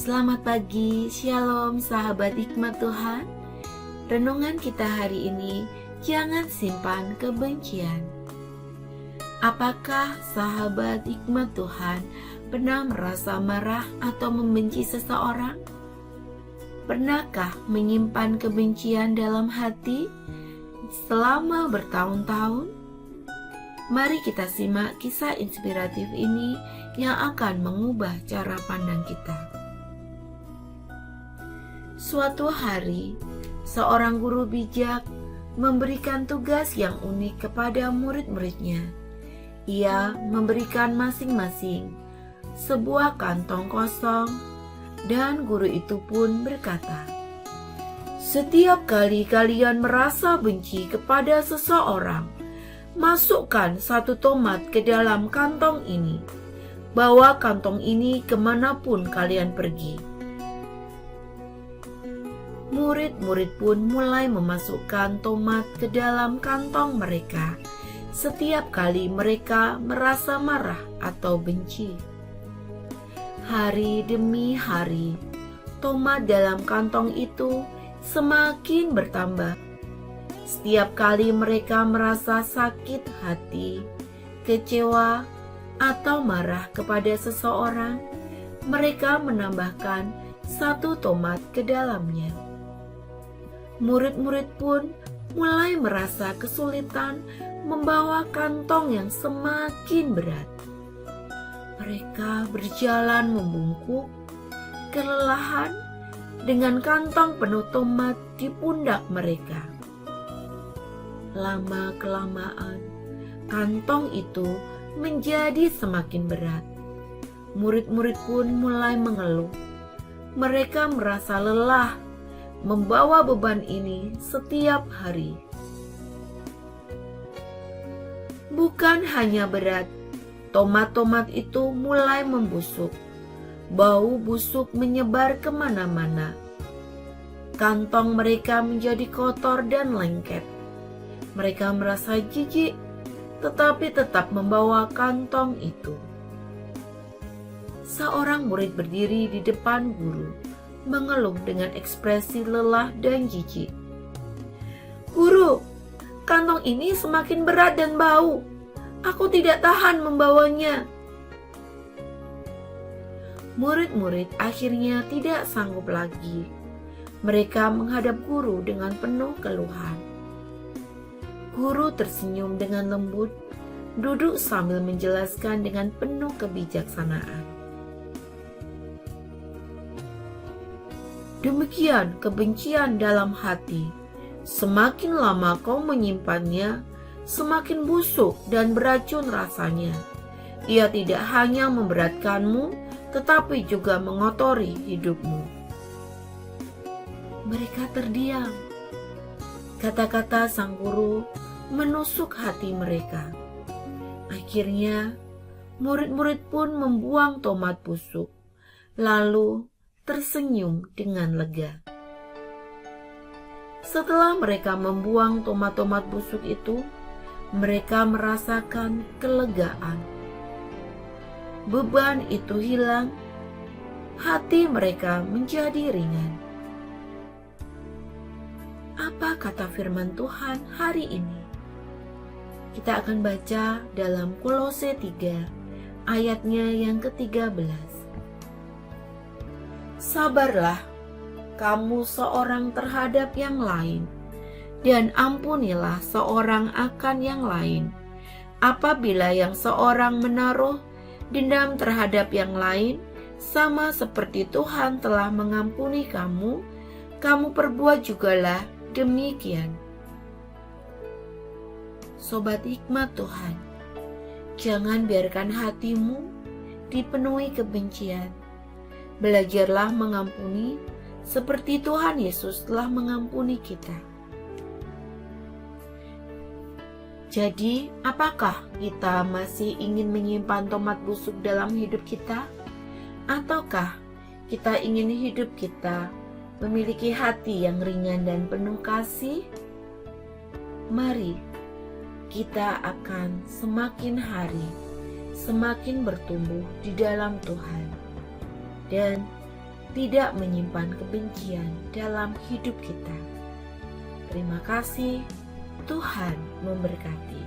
Selamat pagi, Shalom sahabat hikmat Tuhan. Renungan kita hari ini, jangan simpan kebencian. Apakah sahabat hikmat Tuhan pernah merasa marah atau membenci seseorang? Pernahkah menyimpan kebencian dalam hati selama bertahun-tahun? Mari kita simak kisah inspiratif ini yang akan mengubah cara pandang kita. Suatu hari, seorang guru bijak memberikan tugas yang unik kepada murid-muridnya. Ia memberikan masing-masing sebuah kantong kosong, dan guru itu pun berkata, "Setiap kali kalian merasa benci kepada seseorang, masukkan satu tomat ke dalam kantong ini. Bawa kantong ini kemanapun kalian pergi." Murid-murid pun mulai memasukkan tomat ke dalam kantong mereka setiap kali mereka merasa marah atau benci. Hari demi hari, tomat dalam kantong itu semakin bertambah. Setiap kali mereka merasa sakit hati, kecewa, atau marah kepada seseorang, mereka menambahkan satu tomat ke dalamnya. Murid-murid pun mulai merasa kesulitan membawa kantong yang semakin berat. Mereka berjalan membungkuk, kelelahan dengan kantong penuh tomat di pundak mereka. Lama-kelamaan, kantong itu menjadi semakin berat. Murid-murid pun mulai mengeluh. Mereka merasa lelah membawa beban ini setiap hari. Bukan hanya berat, tomat-tomat itu mulai membusuk. Bau busuk menyebar kemana-mana. Kantong mereka menjadi kotor dan lengket. Mereka merasa jijik, tetapi tetap membawa kantong itu. Seorang murid berdiri di depan guru, mengeluh dengan ekspresi lelah dan jijik. "Guru, kantong ini semakin berat dan bau. Aku tidak tahan membawanya." Murid-murid akhirnya tidak sanggup lagi. Mereka menghadap guru dengan penuh keluhan. Guru tersenyum dengan lembut, duduk sambil menjelaskan dengan penuh kebijaksanaan. "Demikian kebencian dalam hati. Semakin lama kau menyimpannya, semakin busuk dan beracun rasanya. Ia tidak hanya memberatkanmu, tetapi juga mengotori hidupmu." Mereka terdiam. Kata-kata sang guru menusuk hati mereka. Akhirnya, murid-murid pun membuang tomat busuk, lalu tersenyum dengan lega. Setelah mereka membuang tomat-tomat busuk itu, mereka merasakan kelegaan. Beban itu hilang, hati mereka menjadi ringan. Apa kata firman Tuhan hari ini? Kita akan baca dalam Kolose 3, ayatnya yang ke-13. "Sabarlah kamu seorang terhadap yang lain, dan ampunilah seorang akan yang lain. Apabila yang seorang menaruh dendam terhadap yang lain, sama seperti Tuhan telah mengampuni kamu, kamu perbuat jugalah demikian." Sobat hikmat Tuhan, jangan biarkan hatimu dipenuhi kebencian. Belajarlah mengampuni seperti Tuhan Yesus telah mengampuni kita. Jadi, apakah kita masih ingin menyimpan tomat busuk dalam hidup kita? Ataukah kita ingin hidup kita memiliki hati yang ringan dan penuh kasih? Mari kita akan semakin hari semakin bertumbuh di dalam Tuhan, dan tidak menyimpan kebencian dalam hidup kita. Terima kasih, Tuhan memberkati.